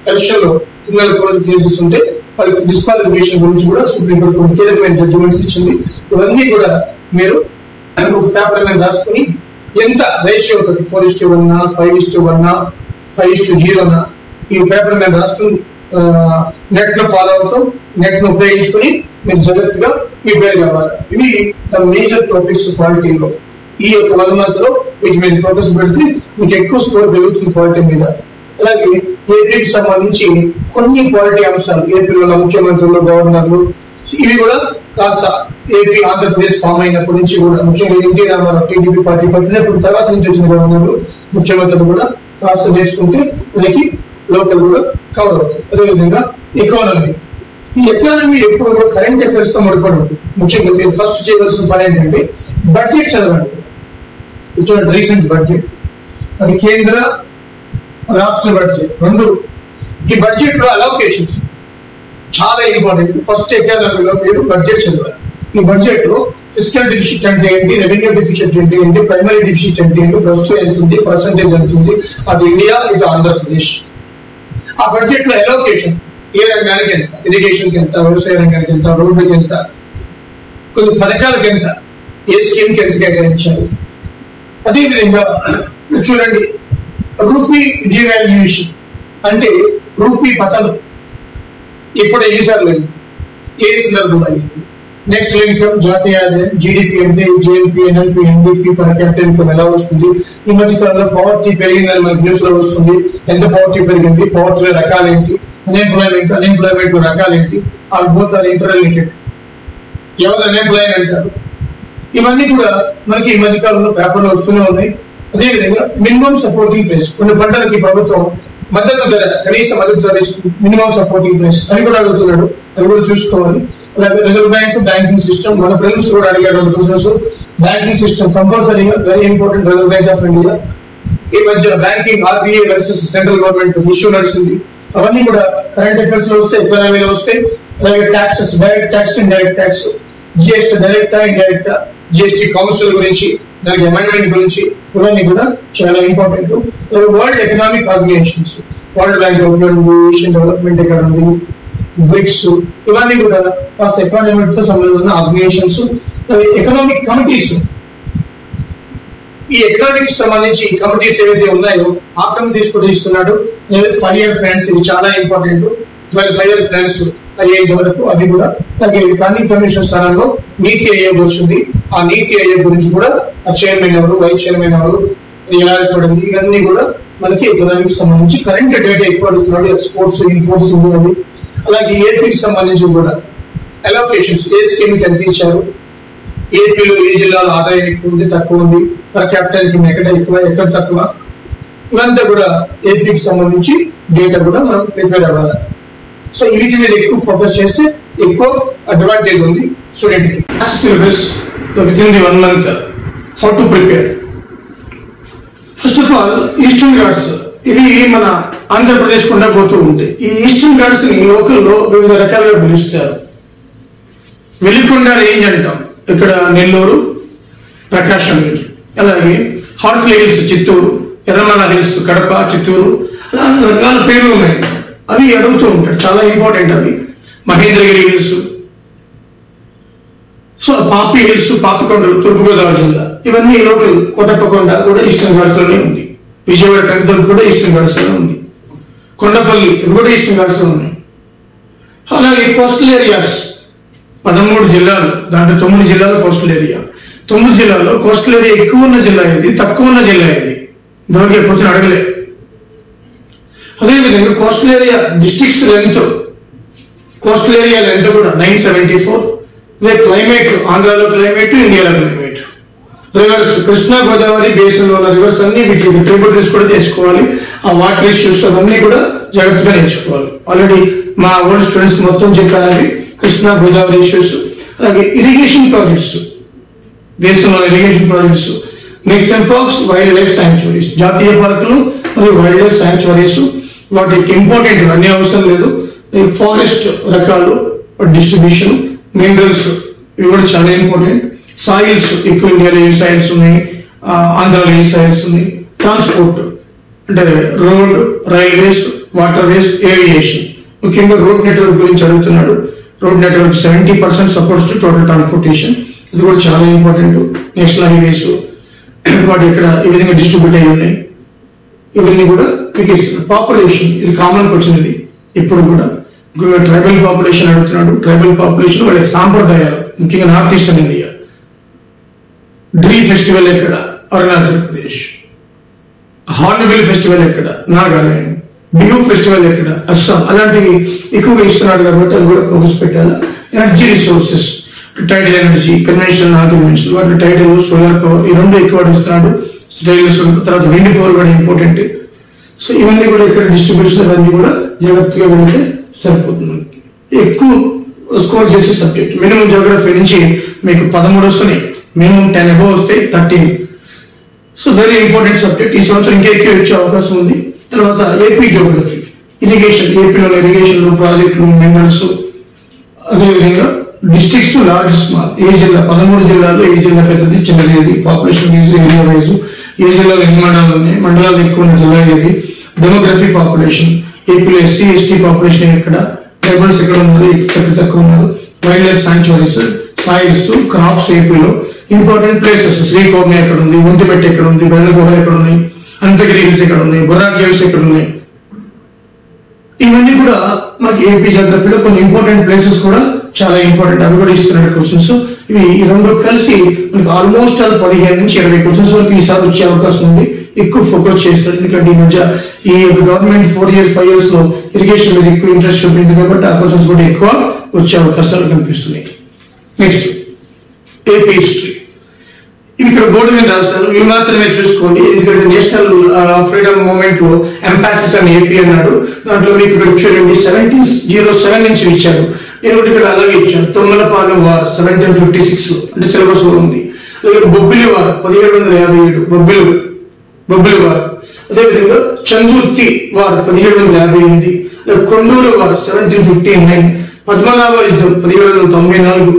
ఎలక్షన్ లో క్రిమినల్ కోడ్ కేసెస్ ఉంటే వాళ్ళకి డిస్క్వాలిఫికేషన్ గురించి కూడా సుప్రీంకోర్టు కొన్ని కీలకమైన జడ్జిమెంట్స్ ఇచ్చింది. ఇవన్నీ కూడా మీరు ఒక పేపర్ మీద రాసుకుని ఎంత రేషియో 4:1, 5:1, 5:0 ఈ పేపర్ మీద రాసుకుని నెట్ లో ఫాలో అవుతూ నెట్ ను ఉపయోగించుకుని మీరు జాగ్రత్తగా ప్రిపేర్ కావాలి. ఇవి మేజర్ టాపిక్స్ క్వాలిటీలో. ఈ యొక్క 1 month లో వీటి మీద ఫోకస్ పెడితే మీకు ఎక్కువ స్కోర్ పెరుగుతుంది క్వాలిటీ మీద. అలాగే ఏపీకి సంబంధించి కొన్ని క్వాలిటీ అంశాలు, ఏపీలో ముఖ్యమంత్రులు, గవర్నర్లు, ఇవి కూడా కాస్త ఏపీ ఆంధ్రప్రదేశ్ ఫామ్ అయినప్పటి నుంచి కూడా ముఖ్యంగా ఎన్టీ రామారావు టీడీపీ పార్టీ పట్టినప్పుడు తర్వాత నుంచి వచ్చిన గవర్నర్లు, ముఖ్యమంత్రులు కూడా కాస్త నేర్చుకుంటే మనకి లోకల్ కూడా కవర్ అవుతుంది. అదేవిధంగా ఎకానమీ, ఈ ఎకానమీ ఎప్పుడు కూడా కరెంట్ అఫైర్స్ తో ముడిపడి ఉంటుంది. ముఖ్యంగా మీరు ఫస్ట్ చేయవలసిన పని ఏంటంటే బడ్జెట్ చదవండి. చూడండి, రీసెంట్ బడ్జెట్, అది కేంద్ర రాష్ట్ర బడ్జెట్ రెండు. ఈ బడ్జెట్ లో అలోకేషన్స్ చాలా ఇంపార్టెంట్. ఫస్ట్ ఎకానమీలో మీరు బడ్జెట్ చదవాలి. ఈ బడ్జెట్ లో ఫిస్కల్ డెఫిసిట్ అంటే ఏంటి, రెవెన్యూ డెఫిసిట్ అంటే ఏంటి, ప్రైమరీ డెఫిసిట్ అంటే ఏంటి, ప్రస్తుతం ఎంత ఉంది, పర్సంటేజ్ ఎంత ఉంది, అది ఇండియా, ఇది ఆంధ్రప్రదేశ్. ఆ బడ్జెట్ లో అలోకేషన్ ఏ రంగానికి ఎంత, ఇరిగేషన్ కి ఎంత, వ్యవసాయ రంగానికి ఎంత, రోడ్లకి ఎంత, కొన్ని పథకాలకి ఎంత, ఏ స్కీమ్ కి ఎంత కేటాయించారు. అదేవిధంగా చూడండి, రూపీ డివాల్యుయేషన్ అంటే రూపీ పతనం ఇప్పుడు ఎన్నిసార్లు అయింది, ఏ సందర్భంలో అయింది. నెక్స్ట్ ఇన్కమ్, జాతీయ ఆదాయం, జీడిపి అంటే GNP, NNP, NDP, per capital income ఎలా వస్తుంది. ఈ మధ్య కాలంలో పవర్టీ పెరిగిందని మనకి న్యూస్ లో వస్తుంది. ఎంత పవర్టీ పెరిగింది, పవర్టీలో రకాలేంటి, అన్ఎంప్లాయ్మెంట్ లో రకాలేంటి, ఆ బోత్ ఆర్ ఇంటర్ రిలేటెడ్. ఎవరు అన్ఎంప్లాయ్డ్ అంటారు, ఇవన్నీ కూడా మనకి ఈ మధ్య కాలంలో పేపర్లో వస్తూనే ఉన్నాయి. అదేవిధంగా మినిమం సపోర్టింగ్ ప్రైస్, కొన్ని పంటలకి ప్రభుత్వం మద్దతు ధర, కనీస మద్దతు ధర మినిమం సపోర్టింగ్ ప్రైస్ అని కూడా అడుగుతున్నాడు, అది కూడా చూసుకోవాలి. అలాగే రిజర్వ్ బ్యాంక్, బ్యాంకింగ్ సిస్టమ్, మన ప్రిలిమ్స్ కూడా అడిగాడు క్వశ్చన్స్. బ్యాంకింగ్ సిస్టమ్ కంపల్సరీగా very important. Reserve bank of India ఈ మధ్య banking RBI versus central government issue నడిచింది. అవన్నీ కూడా కరెంట్ అఫైర్స్ లో వస్తాయి, ఎకానమీలో వస్తాయి. అలాగే taxes, direct tax, indirect tax, GST డైరెక్టా ఇండైరెక్టా, జిఎస్టీ కౌన్సిల్ గురించి, దానికి అమెండ్మెంట్ గురించి, ఇవన్నీ కూడా చాలా important. World economic organisations, world bank ఎక్కడ ఉంది, ఏషియన్ డెవలప్మెంట్ ఎక్కడ ఉంది, బ్రిక్స్, ఇవన్నీ కూడా కాస్త ఎకానమిక్ తో సంబంధం ఉన్న ఆర్గనైజేషన్స్. ఎకనామిక్ కమిటీస్, ఈ ఎకనామిక్ సంబంధించి కమిటీస్ ఏవైతే ఉన్నాయో ఆ కమిటీస్ కూడా ఇస్తున్నాడు. 5-year ప్లాన్స్, ఇవి చాలా ఇంపార్టెంట్. 5-year ప్లాన్స్ అయ్యేంత వరకు అవి కూడా. అలాగే ప్లానింగ్ కమిషన్ స్థానంలో నీతి ఆయోగ్ వస్తుంది. ఆ నీతి ఆయోగ్ గురించి కూడా ఆ చైర్మన్ ఎవరు, వైస్ చైర్మన్ ఎవరు, ఎలా ఏర్పడింది, ఇవన్నీ కూడా మనకి ఎకనామిక్ సంబంధించి కరెంట్ డేటా ఎక్కువ అడుగుతున్నాడు. ఎక్స్పోర్ట్స్, ఇంపోర్ట్స్ అవి. అలాగే ఏపీకి సంబంధించి కూడా అలోకేషన్స్, ఏ స్కీమ్ కి ఎంత ఇచ్చారు, ఏపీలో ఏ జిల్లాలో ఆదాయం ఎక్కువ ఉంది, తక్కువ ఉంది, పర్ క్యాపిటల్ కి ఎక్కడ ఎక్కువ, ఎక్కడ తక్కువ, ఇవంతా కూడా ఏపీకి సంబంధించి డేటా కూడా మనం ప్రిపేర్ అవ్వాలి. సో వీటి మీద ఎక్కువ ఫోకస్ చేస్తే ఎక్కువ అడ్వాంటేజ్ ఉంది స్టూడెంట్ కి. Syllabus with in the 1 month how to prepare. First of all eastern Ghats, ఇవి మన ఆంధ్రప్రదేశ్ గుండా పోతూ ఉంటాయి. ఈ ఈస్టర్న్ ఘాట్స్ ని లోకల్లో వివిధ రకాలుగా పిలుస్తారు. వెలికొండ రేంజ్ అంటాం, ఇక్కడ నెల్లూరు, ప్రకాశం. అలాగే Horsley hills Chittoor, Erramala hills Kadapa, Chittoor, అలా రకాల పేర్లు ఉన్నాయి. అవి అడుగుతూ ఉంటాడు, చాలా ఇంపార్టెంట్ అవి. మహేంద్రగిరి హిల్స్, సో పాపి హిల్స్, పాపికొండలు, తూర్పుగోదావరి జిల్లా, ఇవన్నీ లోకల్. కోటప్పకొండ కూడా ఈస్టర్న్ ఘాట్స్ లోనే ఉంది. విజయవాడ కనకదుర్గ కూడా ఈస్టర్న్ ఘాట్స్ లో ఉంది. కొండపల్లి, ఇవి కూడా ఈస్టర్న్ ఘాట్స్ లో ఉన్నాయి. అలాగే కోస్టల్ ఏరియాస్ 13 జిల్లాలు, దాంట్లో 9 జిల్లాలు కోస్టల్ ఏరియా. 9 జిల్లాల్లో కోస్టల్ ఏరియా ఎక్కువ ఉన్న జిల్లా ఏది, తక్కువ ఉన్న జిల్లా ఏది, ఇంతవరకు క్వశ్చన్ అడగలే. అదేవిధంగా coastal area districts length, coastal area length కూడా 974. క్లైమేట్, ఆంధ్రాలో క్లైమేట్, ఇండియాలో climate. Reverse, Krishna Godavari basin లో ఉన్న రివర్స్ అన్ని వీటికి ట్రిబ్యూటరీస్ కూడా తెచ్చుకోవాలి. ఆ వాటర్ ఇష్యూస్ అవన్నీ కూడా జాగ్రత్తగా నేర్చుకోవాలి. ఆల్రెడీ మా ఓల్డ్ స్టూడెంట్స్ మొత్తం చెప్పాలి కృష్ణా గోదావరి ఇష్యూస్. అలాగే ఇరిగేషన్ ప్రాజెక్ట్స్, బేసిన్ లో irrigation projects. National parks, wild life sanctuaries, జాతీయ పార్కులు మరియు వైల్డ్ లైఫ్ శాంక్చురీస్, వాటికి ఇంపార్టెంట్ అన్ని అవసరం లేదు. ఫారెస్ట్ రకాలు, డిస్ట్రిబ్యూషన్, మినరల్స్, ఇవి కూడా చాలా ఇంపార్టెంట్. సాయిల్స్, ఎక్కువ ఇండియాలో ఏ సాయిల్స్ ఉన్నాయి, ఆంధ్రాలో ఏ సాయిల్స్ ఉన్నాయి. ట్రాన్స్పోర్ట్ అంటే road, railways, water ways, aviation. ముఖ్యంగా రోడ్ నెట్వర్క్ గురించి అడుగుతున్నాడు. Road network 70% supports to total transportation, ఇది కూడా చాలా ఇంపార్టెంట్. నేషనల్ హైవేస్, వాటి ఇక్కడ ఈ విధంగా డిస్ట్రిబ్యూట్ అయ్యి ఉన్నాయి. ఇవన్నీ కూడా మీకు ఇస్తున్నారు. పాపులేషన్, ఇది కామన్ క్వశ్చన్, ఇది ఇప్పుడు కూడా. ట్రైబల్ పాపులేషన్ అడుగుతున్నాడు. ట్రైబల్ పాపులేషన్ వాళ్ళ సాంప్రదాయాలు, ముఖ్యంగా నార్త్ ఈస్టర్న్ ఇండియా. డ్రీ ఫెస్టివల్ ఎక్కడ, అరుణాచల్ ప్రదేశ్. హార్న్బిల్ ఫెస్టివల్ ఎక్కడ, నాగాలాండ్. బిహు ఫెస్టివల్ ఎక్కడ, అస్సాం. అలాంటివి ఎక్కువగా ఇస్తున్నాడు కాబట్టి అది కూడా ఫోకస్ పెట్టాలి. Energy resources, టైడల్ energy, conventional arguments, వాటి టైడల్, సోలార్ పవర్, ఈ రెండు ఎక్కువ అడుగుతున్నాడు. తర్వాత విండ్ పవర్ కూడా ఇంపార్టెంట్. సో ఇవన్నీ కూడా ఇక్కడ డిస్ట్రిబ్యూషన్ అవన్నీ కూడా జాగ్రత్తగా వెళ్తే సరిపోతుంది. ఎక్కువ స్కోర్ చేసే సబ్జెక్ట్ మినిమం జియోగ్రఫీ నుంచి మీకు 13 వస్తున్నాయి, మినిమం 10 అబౌవ్ వస్తాయి, 13. So very important subject. ఈ సంవత్సరం ఇంకా ఎక్కువ వచ్చే అవకాశం ఉంది. తర్వాత ఏపీ జియోగ్రఫీ, ఇరిగేషన్, ఏపీలో ఇరిగేషన్లు, ప్రాజెక్టులు, మినరల్స్. అదేవిధంగా డిస్ట్రిక్ట్స్, లార్జ్ స్మాల్, ఏ జిల్లా, 13 జిల్లాల్లో ఏ జిల్లా పెద్దది, చిన్నది ఏది, పాపులేషన్ వైజ్, ఏరియా వైజ్, ఏ జిల్లాలో ఎన్ని మండలాలు ఉన్నాయి, మండలాలు ఎక్కువ ఉన్న జిల్లా ఏది, డెమోగ్రఫీ, పాపులేషన్, ఏపీలో ఎస్సీ ఎస్టీ పాపులేషన్ ఎక్కడ, ట్రైబల్స్ ఎక్కడ ఉన్నారు, తక్కువ ఉన్నారు, wild life sanctuaries, soils, crops, ఏపీలో ఇంపార్టెంట్ ప్లేసెస్, శ్రీకోర్ణ ఎక్కడ ఉంది, ఒంటిమెట్ట ఎక్కడ ఉంది, వెల్ల గుహలు ఎక్కడ ఉన్నాయి, అనంతగిరి హిల్స్ ఎక్కడ ఉన్నాయి, బొర్రా కేవ్స్ ఎక్కడ ఉన్నాయి, ఇవన్నీ కూడా మనకి ఏపీ జాగ్రఫీలో కొన్ని ఇంపార్టెంట్ ప్లేసెస్ కూడా చాలా ఇంపార్టెంట్, అవి కూడా ఇస్తున్న క్వశ్చన్స్. ఇవి ఈ రెండు కలిసి మనకి ఆల్మోస్ట్ 15 నుంచి 20 క్వశ్చన్స్ వరకు ఈసారి వచ్చే అవకాశం ఉంది. ఎక్కువ ఫోకస్ చేస్తారు, ఎందుకంటే ఈ మధ్య ఈ గవర్నమెంట్ 4 years 5 years లో ఇరిగేషన్ మీద ఎక్కువ ఇంట్రెస్ట్ చూపింది కాబట్టి ఆ క్వశ్చన్స్ కూడా ఎక్కువ వచ్చే అవకాశాలు కనిపిస్తున్నాయి. Next AP history. ఇవి ఇక్కడ బోర్డు మీద రాశాను, ఇవి మాత్రమే చూసుకోండి, ఎందుకంటే నేషనల్ ఫ్రీడమ్ మూవ్మెంట్ లో ఎంపాసిస్ అని ఏపీ అన్నాడు. దాంట్లో మీకు ఇక్కడ చూడండి 1707 నుంచి ఇచ్చారు. నేను ఇక్కడ అలాగే ఇచ్చాను. తొమ్మలపాలెం వార్ 1756 లో, అంటే సిలబస్ లో ఉంది. Bobbili war 1757, Bobbili war. అదేవిధంగా చందుర్తి వార్ 1758, కొండూరు వార్ 1759, పద్మనాభ యుద్ధం 1794,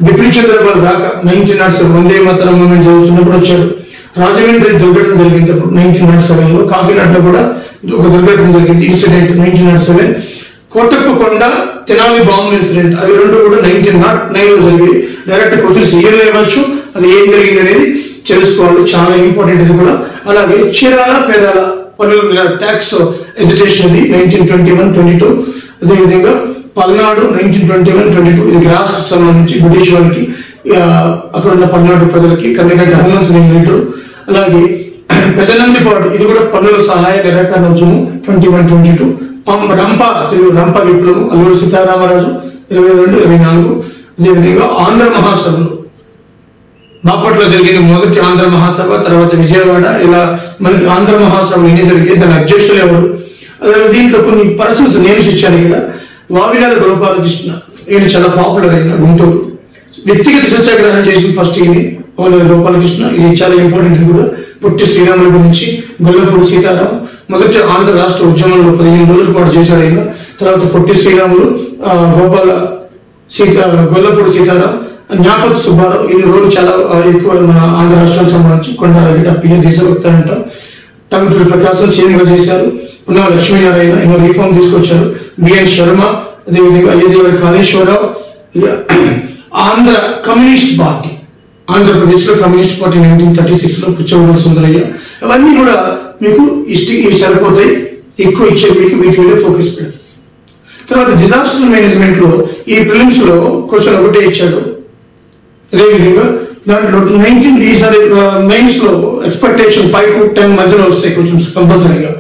బిపిన్ చంద్రపాల్ రాక 1907 వందే మాతరం మూవ్మెంట్ జరుగుతున్నప్పుడు వచ్చాడు. రాజమండ్రి దుర్ఘటన జరిగింది అప్పుడు 1907 లో. కాకినాడలో కూడా ఒక దుర్ఘటన జరిగింది, incident 1907. Kotappakonda Tenali bomb incident, అవి రెండు కూడా 1909 లో జరిగాయి. డైరెక్ట్ క్వశ్చన్స్ ఇయర్ ఇవ్వచ్చు, అది ఏం జరిగింది అనేది తెలుసుకోవాలి, చాలా ఇంపార్టెంట్ ఇది కూడా. అలాగే చీరాల పేరాల పన్నుల ట్యాక్స్ ఎడ్యుకేషన్ 1921-22. అదేవిధంగా పల్నాడు 1921-22, ఇది గ్రాస్ సంబంధించి బ్రిటిష్ వాళ్ళకి, అక్కడ ఉన్న పల్నాడు ప్రజలకి కన్నగడ్డ హనుమంతుని లీడరు. అలాగే పెదనందిపాడు, ఇది కూడా పన్నుల సహాయ నిరాకరణ ఉద్యమం 21-22. రంప విప్లవం అల్లూరి సీతారామరాజు 22-24. అదేవిధంగా ఆంధ్ర మహాసభలు బాపట్ల జరిగిన మొదటి ఆంధ్ర మహాసభ, తర్వాత విజయవాడ, ఇలా మనకి ఆంధ్ర మహాసభలు ఎన్ని జరిగాయి, దాని అధ్యక్షులు ఎవరు. అలాగే దీంట్లో కొన్ని పర్సన్స్ నేమ్స్ ఇచ్చాను ఇక్కడ. వావిలాల గోపాలకృష్ణ, ఈయన చాలా పాపులర్ అయిన గుంటూరు. వ్యక్తిగత సత్యాగ్రహం చేసిన ఫస్ట్ ఈయన వావిలాల గోపాలకృష్ణ, ఇది చాలా ఇంపార్టెంట్. ఇది కూడా పొట్టి శ్రీరాముల గురించి. గొల్లపూడి సీతారాం మొదటి ఆంధ్ర రాష్ట్ర ఉద్యమంలో 15 రోజుల పాటు చేశాడు ఆయన. తర్వాత పొట్టి శ్రీరాములు, గొల్లపూడి సీతారాం, జ్ఞాపక సుబ్బారావు, ఇన్ని రోజులు చాలా ఎక్కువ మన ఆంధ్ర రాష్ట్రానికి సంబంధించి. కొండారెడ్డి పిఏ దేశభక్త అంట. టంగుటూరి ప్రకాశం సీఎంగా చేశారు. పున్నా లక్ష్మీనారాయణ ఎన్నో రిఫార్మ్ తీసుకొచ్చారు. బిఎన్ శర్మ, అదేవిధంగా అయ్యదేవరి కాళేశ్వరరావు. ఆంధ్ర కమ్యూనిస్ట్ పార్టీ, ఆంధ్రప్రదేశ్ లో కమ్యూనిస్ట్ పార్టీ 1936 లో పుచ్చగొండ సుందరయ్య. అవన్నీ కూడా మీకు సరిపోతాయి, ఎక్కువ ఇచ్చే మీకు వీటి మీద ఫోకస్ పెడతాయి. తర్వాత డిజాస్టర్ మేనేజ్మెంట్ లో ఈ ప్రిలిమ్స్ లో క్వశ్చన్ ఒకటే ఇచ్చాడు. అదేవిధంగా దాంట్లో 19 ఈసారి మెయిన్స్ లో ఎక్స్పెక్టేషన్ 5 to 10 మధ్యలో వస్తాయి క్వశ్చన్స్ కంపల్సరీగా.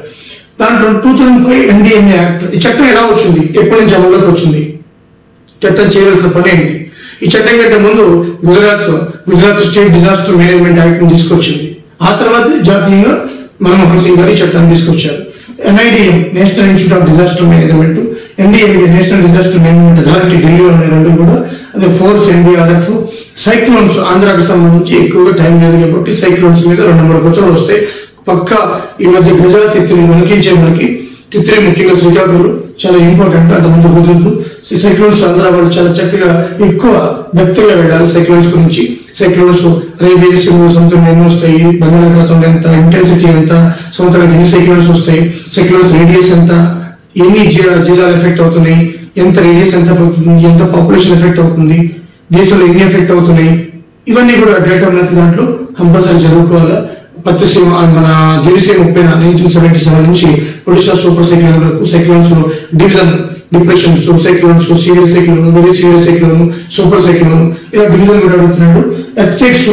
దాంట్లో 2005 NDMA యాక్ట్, ఈ చట్టం ఎలా వచ్చింది, ఎప్పటి నుంచి అమల్లోకి వచ్చింది, చట్టం చేయవలసిన పని ఏంటి. ఈ చట్టం కంటే ముందు Gujarat state disaster management act తీసుకొచ్చింది. ఆ తర్వాత జాతీయంగా మన్మోహన్ సింగ్ గారు ఈ చట్టాన్ని తీసుకొచ్చారు. NIDM national institute of disaster management, NDMA national disaster management authority ఢిల్లీలో ఉన్నాయి రెండు కూడా. అదే ఫోర్స్ NDRF. సైక్లోన్స్ ఆంధ్రాకి సంబంధించి ఎక్కువగా టైం లేదు కాబట్టి సైక్లోన్స్ మీద 2-3 క్వశ్చన్లు వస్తాయి పక్కా. ఈ మధ్య గజా తిత్తిని వణికించే మనకి తిత్తిరి ముఖ్యంగా శ్రీకాకుళం చాలా ఇంపార్టెంట్. అంతకుముందు కుదరదు. సైక్లోన్స్ ఆంధ్ర వాళ్ళు చాలా చక్కగా ఎక్కువ డెప్త్గా వెళ్ళాలి సైక్లోన్స్ గురించి. సైక్లోన్స్ అరేబియన్ సముద్రం ఎన్ని వస్తాయి, బంగాళాఖాతంలో ఎంత, ఇంటెన్సిటీ ఎంత, సముద్రానికి ఎన్ని సైక్లోన్స్ వస్తాయి, సైక్లోన్స్ రేడియస్ ఎంత, ఎన్ని జిల్లాలు ఎఫెక్ట్ అవుతున్నాయి, ఎంత రేడియస్ ఎంత అవుతుంది, ఎంత పాపులేషన్ ఎఫెక్ట్ అవుతుంది, దేశంలో ఎన్ని ఎఫెక్ట్ అవుతున్నాయి, ఇవన్నీ కూడా డేటా ఉన్నట్టు దాంట్లో కంపల్సరీ చదువుకోవాలి. పత్తిసీమ మన దివిసీమ 1977 నుంచి ఒడిశా సూపర్ సైక్లోన్ వరకు cyclones depression, cyclones, serious cyclone, very serious cyclone, super cyclone, ఇలా డివిజన్ కూడా అడుగుతున్నాడు. ఎర్త్క్వేక్స్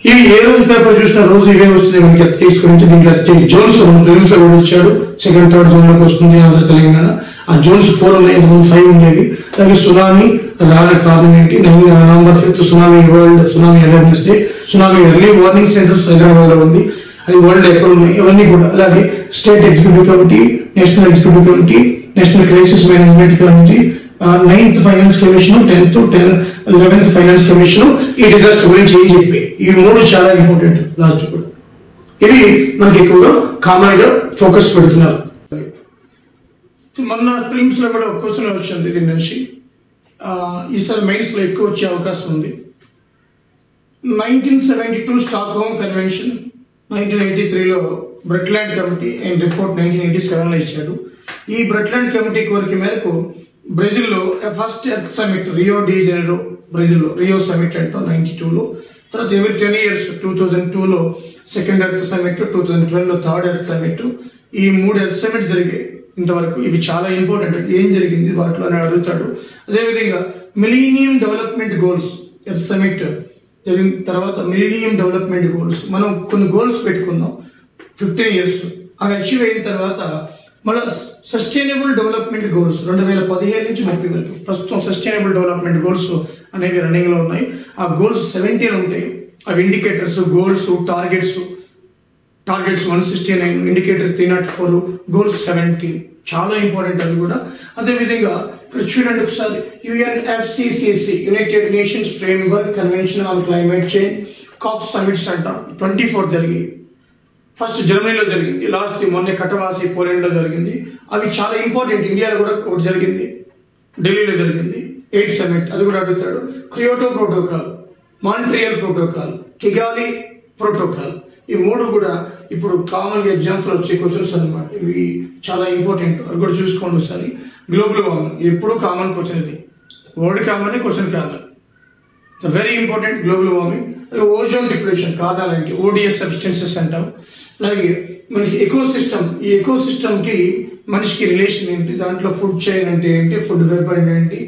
ఇవి ఏ రోజు పేపర్ చూసినా రోజు ఇవే వస్తుంది మనకి ఎర్త్క్వేక్స్ గురించి. దీంట్లో ఎర్త్క్వేక్ జోన్స్ ప్రిలిమ్స్ లో కూడా ఇచ్చాడు, 2nd 3rd జోన్ లోకి వస్తుంది ఆంధ్ర తెలంగాణ. ఆ జోన్స్ 4 ఉన్నాయి, ఇంతకుముందు 5 ఉండేవి. అలాగే సునామీ రాని కారణం ఏంటి, November 5th tsunami world tsunami awareness day. Tsunami early warning centres Hyderabad లో ఉంది, అది వరల్డ్ ఎక్కడ ఉన్నాయి ఇవన్నీ కూడా. అలాగే state executive committee, national executive committee, national crisis management committee, 9th finance commission, 10th 11th finance commission ఈ డిజాస్టర్ గురించి ఏం చెప్పి. ఈ 3 చాలా ఇంపార్టెంట్ లాస్ట్ కూడా. ఇవి మనకి ఎక్కువగా కామన్ గా ఫోకస్ పెడుతున్నారు. మొన్న ప్రిలిమ్స్ లో కూడా ఒక క్వశ్చన్ వచ్చింది దీని నుంచి. ఈసారి మెయిన్స్ లో ఎక్కువ వచ్చే అవకాశం ఉంది. 1972 స్టాక్హోమ్ కన్వెన్షన్, 1983లో బ్రెట్లాండ్ కమిటీ అండ్ రిపోర్ట్ 1987లో ఇచ్చాడు. ఈ బ్రెట్లాండ్ కమిటీ కోరిక మేరకు బ్రెజిల్లో first earth summit Rio de Janeiro, బ్రెజిల్లో రియో సమిట్ అంటాం 92లో. తర్వాత ఎవరి 10 years 2002లో 2nd ఎర్త్ సమిట్, 2012లో 3rd ఎర్త్ సమిట్. ఈ 3 ఎర్త్ సమిట్ జరిగాయి. ఇంతవరకు. ఇవి చాలా ఇంపార్టెంట్. ఏం జరిగింది వాటిలో అని అడుగుతాడు. అదేవిధంగా మిలీనియం డెవలప్మెంట్ గోల్స్ సమిట్ జరిగిన తర్వాత మిలీనియం డెవలప్మెంట్ గోల్స్ మనం కొన్ని గోల్స్ పెట్టుకుందాం 15 years. అవి అచీవ్ అయిన తర్వాత మళ్ళీ సస్టైనబుల్ డెవలప్మెంట్ గోల్స్ 2017 నుంచి 30 వరకు ప్రస్తుతం సస్టైనబుల్ డెవలప్మెంట్ గోల్స్ అనేవి రన్నింగ్ లో ఉన్నాయి. ఆ గోల్స్ 17 ఉంటాయి. అవి indicators, goals, targets 169, indicator 304, goals 70. చాలా ఇంపార్టెంట్ అవి కూడా. అదేవిధంగా ఇక్కడ చూడండి ఒకసారి UNFCCC united nations framework convention on climate change COP summits అంట 24 జరిగాయి. ఫస్ట్ జర్మనీలో జరిగింది, లాస్ట్ మొన్న కటవాసి పోలాండ్ లో జరిగింది. అవి చాలా ఇంపార్టెంట్. ఇండియాలో కూడా ఒకటి జరిగింది, ఢిల్లీలో జరిగింది 8th సమిట్, అది కూడా అడుగుతాడు. Kyoto protocol, Montreal protocol, కిగాలి protocol, ఈ 3 కూడా ఇప్పుడు కామన్ ఎగ్జామ్స్ లో వచ్చే క్వశ్చన్స్ అనమాట. ఇవి చాలా ఇంపార్టెంట్, అది కూడా చూసుకోండి ఒకసారి. గ్లోబల్ వార్మింగ్ ఎప్పుడు కామన్ క్వశ్చన్, ఇది word common, question common, very important. Global warming, ozone depression కారణాలేంటి, ODS సబ్స్టెన్సెస్ అంటాం. అలాగే మనకి ఎకోసిస్టమ్, ఈ ఎకోసిస్టమ్ కి మనిషికి రిలేషన్ ఏంటి, దాంట్లో ఫుడ్ చైన్ అంటే ఏంటి, ఫుడ్ వెబర్ ఏంటి,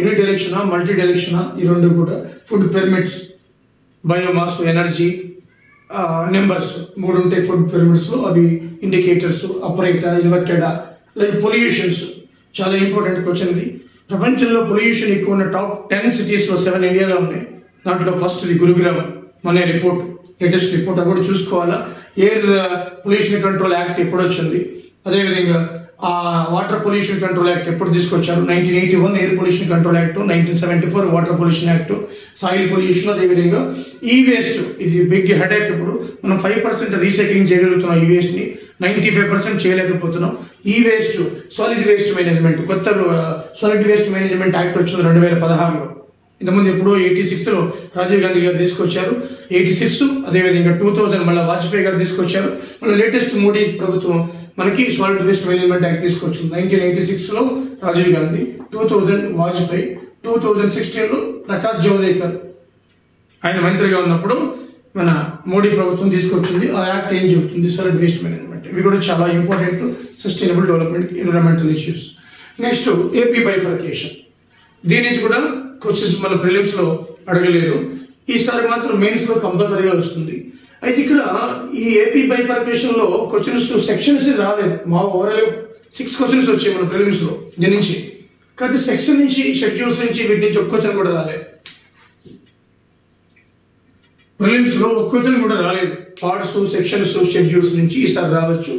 యూని డైరెక్షనా మల్టీ డైరెక్షనా, ఈ 2 కూడా. Food pyramids, biomass, energy, numbers 3 ఉంటాయి ఫుడ్ పిరమిడ్స్ లో. అవి ఇండికేటర్స్, అపరేటా, ఇన్వర్టెడా. అలాగే పొల్యూషన్స్ చాలా ఇంపార్టెంట్ క్వశ్చన్ ఇది. ప్రపంచంలో పొల్యూషన్ ఎక్కువ ఉన్న టాప్ 10 cities లో 7 ఇండియాలో ఉన్నాయి. దాంట్లో ఫస్ట్ గురుగ్రామ్, మన రిపోర్ట్, లేటెస్ట్ రిపోర్ట్, అది కూడా చూసుకోవాలా. ఎయిర్ పొల్యూషన్ కంట్రోల్ యాక్ట్ ఎప్పుడు వచ్చింది, అదేవిధంగా వాటర్ పొల్యూషన్ కంట్రోల్ యాక్ట్ ఎప్పుడు తీసుకొచ్చారు, 1981 air pollution control act, 1974 water pollution act, soil pollution. అదేవిధంగా ఈ వేస్ట్, ఇది బిగ్ హెడేక్. ఇప్పుడు మనం 5% రీసైక్లింగ్ చేయగలుగుతున్నాం, ఈ వేస్ట్ ని 95% చేయలేకపోతున్నాం. ఈ వేస్ట్ సాలిడ్ వేస్ట్ మేనేజ్మెంట్, కొత్త సాలిడ్ వేస్ట్ మేనేజ్మెంట్ యాక్ట్ వచ్చింది 2016లో. ఇంతకుముందు ఎప్పుడో 86లో రాజీవ్ గాంధీ గారు తీసుకొచ్చారు, 86. అదేవిధంగా 2000 మళ్ళీ వాజ్పేయి గారు తీసుకొచ్చారు. మళ్ళీ లేటెస్ట్ మోడీ ప్రభుత్వం మనకి సాలిడ్ వేస్ట్ మేనేజ్మెంట్ యాక్ట్ తీసుకొచ్చింది. 1986లో రాజీవ్ గాంధీ, 2000 వాజ్పేయి, 2016లో ప్రకాష్ జవదేకర్ ఆయన మంత్రిగా ఉన్నప్పుడు మన మోడీ ప్రభుత్వం తీసుకొచ్చింది. ఆ యాక్ట్ ఏం చెబుతుంది, సాలిడ్ వేస్ట్ మేనేజ్మెంట్. ఇవి కూడా చాలా important, sustainable development, environmental issues. Next AP bifurcation. దీని నుంచి కూడా క్వశ్చన్స్ మన ప్రిలిమ్స్ లో అడగలేదు, ఈసారి మాత్రం మెయిన్స్ లో కంపల్సరీగా వస్తుంది. అయితే ఇక్కడ ఈ ఏపీ బైఫర్కేషన్ లో క్వశ్చన్స్ సెక్షన్స్ రాలేదు. మా ఓవరాల్ 6 క్వశ్చన్స్ వచ్చాయి మన ప్రిలిమ్స్ లో దీని నుంచి. కానీ సెక్షన్ నుంచి, షెడ్యూల్స్ నుంచి, వీటి నుంచి ఒక్క క్వశ్చన్ కూడా రాలేదు. ప్రిలిమ్స్ లో ఒక్క క్వశ్చన్ కూడా రాలేదు. పార్ట్స్, సెక్షన్స్, షెడ్యూల్స్ నుంచి ఈసారి రావచ్చు.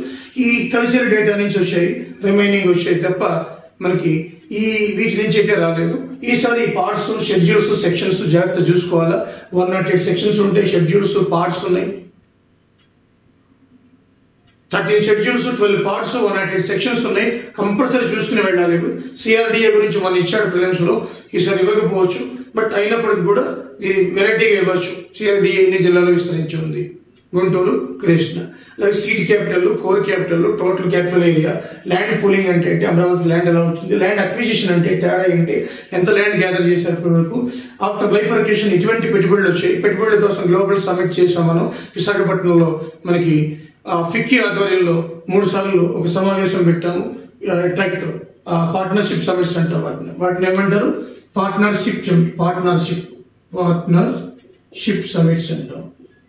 ఈ కల్చర్ డేటా నుంచి వచ్చాయి, రిమైనింగ్ వచ్చాయి తప్ప మనకి ఈ వీటి నుంచి అయితే రాలేదు. ఈసారి పార్ట్స్, షెడ్యూల్స్, సెక్షన్స్ జాగ్రత్త చూసుకోవాలా. 108 సెక్షన్స్ ఉంటాయి, షెడ్యూల్స్, పార్ట్స్ ఉన్నాయి. 13 షెడ్యూల్స్, 12 పార్ట్స్, 108 సెక్షన్స్ ఉన్నాయి. కంపల్సరీ చూసుకుని వెళ్ళాలి. CRDA గురించి మనం ఇచ్చాడు ప్రిలిమ్స్ లో, ఈసారి ఇవ్వకపోవచ్చు. బట్ అయినప్పటికీ కూడా ఇది వెరైటీగా ఇవ్వచ్చు. CRDA ఎన్ని జిల్లాలో విస్తరించి ఉంది, గుంటూరు, కృష్ణా. అలాగే seat capital, core capital, total capital area, land pooling అంటే ఏంటి, అమరావతి ల్యాండ్ ఎలా అవుతుంది, ల్యాండ్ అక్విజిషన్ అంటే తేడా ఏంటి, ఎంత ల్యాండ్ గ్యాదర్ చేశారు ఇప్పటి వరకు. ఆఫ్టర్ బైఫర్కేషన్ ఎటువంటి పెట్టుబడులు వచ్చాయి, పెట్టుబడుల కోసం గ్లోబల్ సమిట్ చేసాం మనం విశాఖపట్నంలో. మనకి ఫిక్కీ ఆధ్వర్యంలో 3 సార్లు ఒక సమావేశం పెట్టాము. ట్రాక్టర్ పార్ట్నర్షిప్ సమిట్స్ అంటారు వాటిని ఏమంటారు, పార్ట్నర్షిప్ సమిట్స్ అంటాం,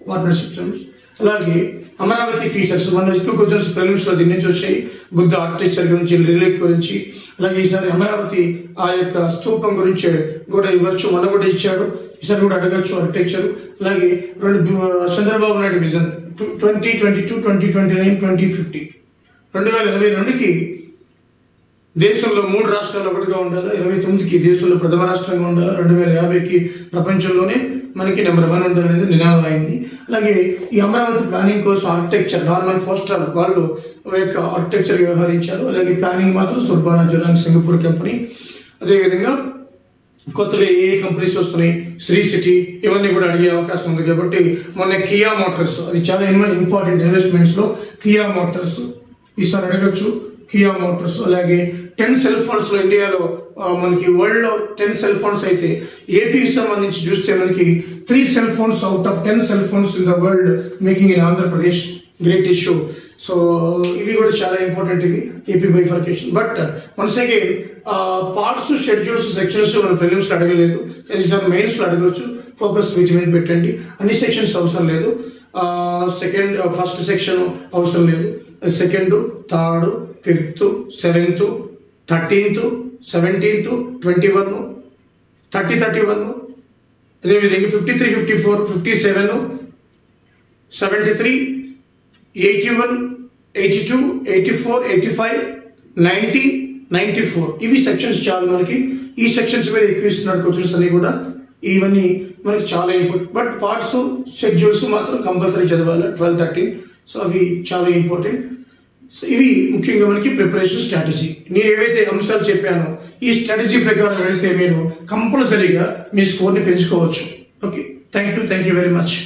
పార్ట్నర్షిప్ సమిట్స్. అలాగే అమరావతి ఫీచర్స్, మన ఎక్కువ క్వశ్చన్స్ ప్రిలిమ్స్ లో దీని నుంచి వచ్చాయి. బుద్ధ ఆర్కిటెక్చర్ గురించి, రిలీఫ్ గురించి. అలాగే ఈసారి అమరావతి ఆ యొక్క స్తూపం గురించి కూడా ఇవ్వచ్చు, మనం కూడా ఇచ్చాడు, ఈసారి కూడా అడగచ్చు ఆర్కిటెక్చర్. అలాగే చంద్రబాబు నాయుడు విజన్ 2022, 2029, 2050, 2022కి దేశంలో 3 రాష్ట్రాలు ఒకటిగా ఉండాలి, 29కి దేశంలో ప్రథమ రాష్ట్రంగా ఉండాలి, 2050కి ప్రపంచంలోనే మనకి నెంబర్ 1 ఉండాలనేది నినాదం అయింది. అలాగే ఈ అమరావతి ప్లానింగ్ కోసం ఆర్కిటెక్చర్ నార్మన్ ఫోస్టర్ వాళ్ళు యొక్క ఆర్కిటెక్చర్ వ్యవహరించారు. అలాగే ప్లానింగ్ మాత్రం సుర్బానా జులాంగ్ సింగపూర్ కంపెనీ. అదేవిధంగా కొత్తగా ఏ కంపెనీస్ వస్తున్నాయి, శ్రీ సిటీ, ఇవన్నీ కూడా అడిగే అవకాశం ఉంది. కాబట్టి మొన్న కియా మోటార్స్, అది చాలా ఇంపార్టెంట్ ఇన్వెస్ట్మెంట్స్ లో కియా మోటార్స్ ఈసారి అడగచ్చు. Kia Motors. అలాగే 10 సెల్ ఫోన్స్ లో ఇండియాలో మనకి వరల్డ్ లో 10 సెల్ ఫోన్స్ అయితే ఏపీకి సంబంధించి చూస్తే మనకి 3 cell phones out of 10 cell phones in the world making in Andhra Pradesh. Great issue. So ఇవి కూడా చాలా ఇంపార్టెంట్, ఇవి AP bifurcation. But once again parts, schedules, sections మన ప్రిలిమ్స్ లో అడగలేదు, ఈసారి మెయిన్స్ లో అడగవచ్చు. ఫోకస్ వీటి మీద పెట్టండి. అన్ని సెక్షన్స్ అవసరం లేదు. ఫస్ట్ సెక్షన్ అవసరం లేదు. Second, third, 5th, 7th, 13th, 17th, 21, 30, 31, అదేవిధంగా 53, 54, 57, 73, 81, 82, 84, 85, 90, 94 ఇవి సెక్షన్స్ చాలు మనకి. ఈ సెక్షన్స్ మీద ఎక్కువ ఇస్తున్నాడు క్వశ్చన్స్ అన్ని కూడా. ఇవన్నీ మనకి చాలా ఇంపార్టెంట్. బట్ పార్ట్స్, షెడ్యూల్స్ మాత్రం కంపల్సరీ చదవాలి 12, 13. సో అవి చాలా ఇంపార్టెంట్. సో ఇవి ముఖ్యంగా మనకి ప్రిపరేషన్ స్ట్రాటజీ. నేను ఏవైతే అంశాలు చెప్పానో ఈ స్ట్రాటజీ ప్రకారం వెళితే మీరు కంపల్సరీగా మీ స్కోర్ని పెంచుకోవచ్చు. Okay, thank you very much.